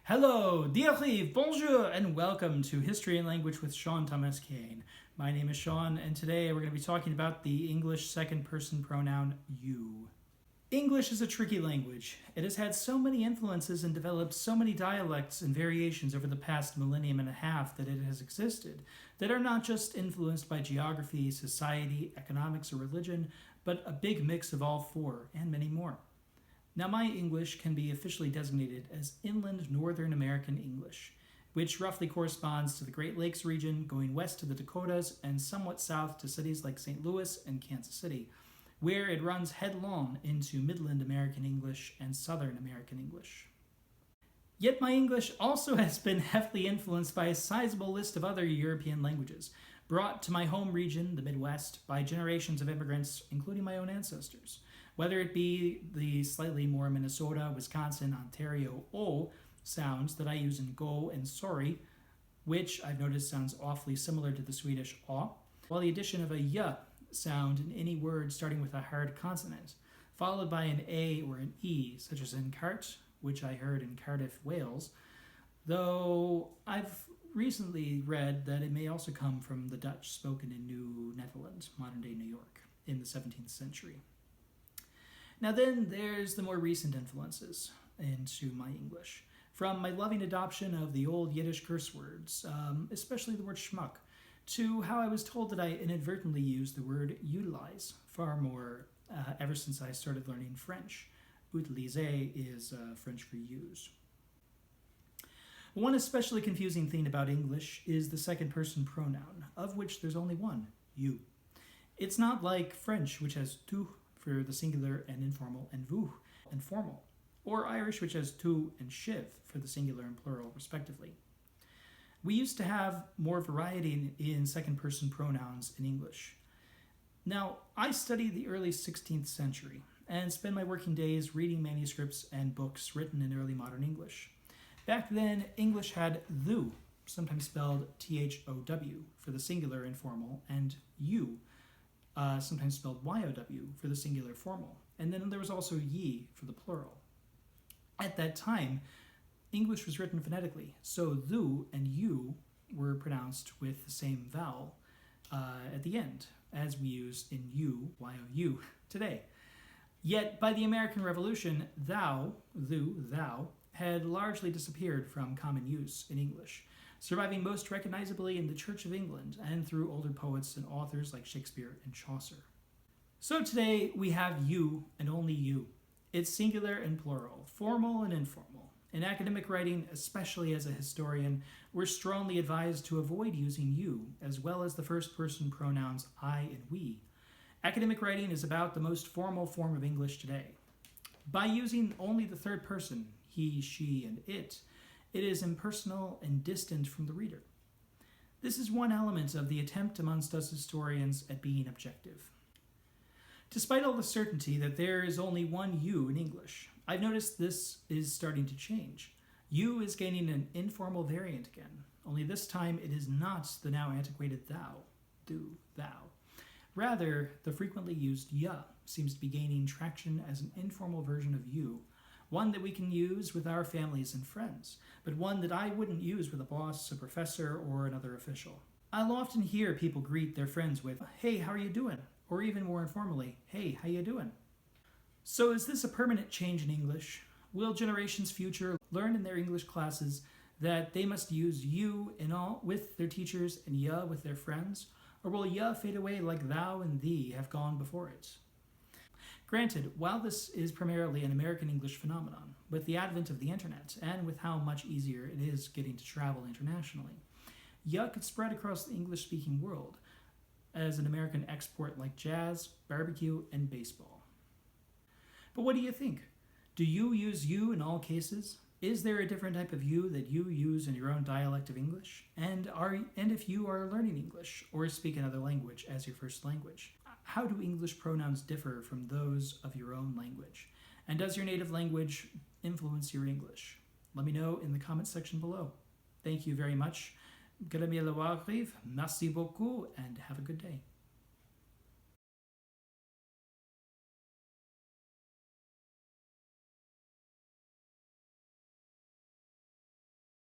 Hello, diarrive, bonjour, and welcome to History and Language with Seán Thomas Kane. My name is Seán, and today we're going to be talking about the English second person pronoun you. English is a tricky language. It has had so many influences and developed so many dialects and variations over the past millennium and a half that it has existed that are not just influenced by geography, society, economics, or religion, but a big mix of all four and many more. Now, my English can be officially designated as Inland Northern American English, which roughly corresponds to the Great Lakes region going west to the Dakotas and somewhat south to cities like St. Louis and Kansas City, where it runs headlong into Midland American English and Southern American English. Yet my English also has been heavily influenced by a sizable list of other European languages, brought to my home region, the Midwest, by generations of immigrants, including my own ancestors. Whether it be the slightly more Minnesota, Wisconsin, Ontario O sounds that I use in go and sorry, which I've noticed sounds awfully similar to the Swedish å, while the addition of a y sound in any word starting with a hard consonant, followed by an a or an e, such as in cart, which I heard in Cardiff, Wales, though I've recently read that it may also come from the Dutch spoken in New Netherlands, modern-day New York, in the 17th century. Now then, there's the more recent influences into my English. From my loving adoption of the old Yiddish curse words, especially the word schmuck, to how I was told that I inadvertently used the word utilize far more ever since I started learning French. Utiliser is French for use. One especially confusing thing about English is the second person pronoun, of which there's only one, you. It's not like French, which has tu for the singular and informal, and vous and formal, or Irish, which has tu and shiv for the singular and plural, respectively. We used to have more variety in second-person pronouns in English. Now, I studied the early 16th century and spend my working days reading manuscripts and books written in early modern English. Back then, English had thou, sometimes spelled T-H-O-W, for the singular informal, and you, sometimes spelled Y-O-W for the singular formal. And then there was also ye for the plural. At that time, English was written phonetically, so thou and you were pronounced with the same vowel at the end, as we use in you, Y-O-U, today. Yet, by the American Revolution, thou, had largely disappeared from common use in English, surviving most recognizably in the Church of England and through older poets and authors like Shakespeare and Chaucer. So today we have you and only you. It's singular and plural, formal and informal. In academic writing, especially as a historian, we're strongly advised to avoid using you, as well as the first person pronouns I and we. Academic writing is about the most formal form of English today. By using only the third person, he, she, and it is impersonal and distant from the reader. This is one element of the attempt amongst us historians at being objective. Despite all the certainty that there is only one you in English, I've noticed this is starting to change. You is gaining an informal variant again, only this time it is not the now antiquated thou, do, thou. Rather, the frequently used ya seems to be gaining traction as an informal version of you, one that we can use with our families and friends, but one that I wouldn't use with a boss, a professor, or another official. I'll often hear people greet their friends with, "Hey, how are you doing?" Or even more informally, "Hey, how you doing?" So is this a permanent change in English? Will generations future learn in their English classes that they must use you in all with their teachers and ya with their friends? Or will ya fade away like thou and thee have gone before it? Granted, while this is primarily an American English phenomenon, with the advent of the internet and with how much easier it is getting to travel internationally, ya could spread across the English-speaking world as an American export like jazz, barbecue, and baseball. But what do you think? Do you use you in all cases? Is there a different type of you that you use in your own dialect of English? And if you are learning English or speak another language as your first language, how do English pronouns differ from those of your own language? And does your native language influence your English? Let me know in the comments section below. Thank you very much. Merci beaucoup, and have a good day.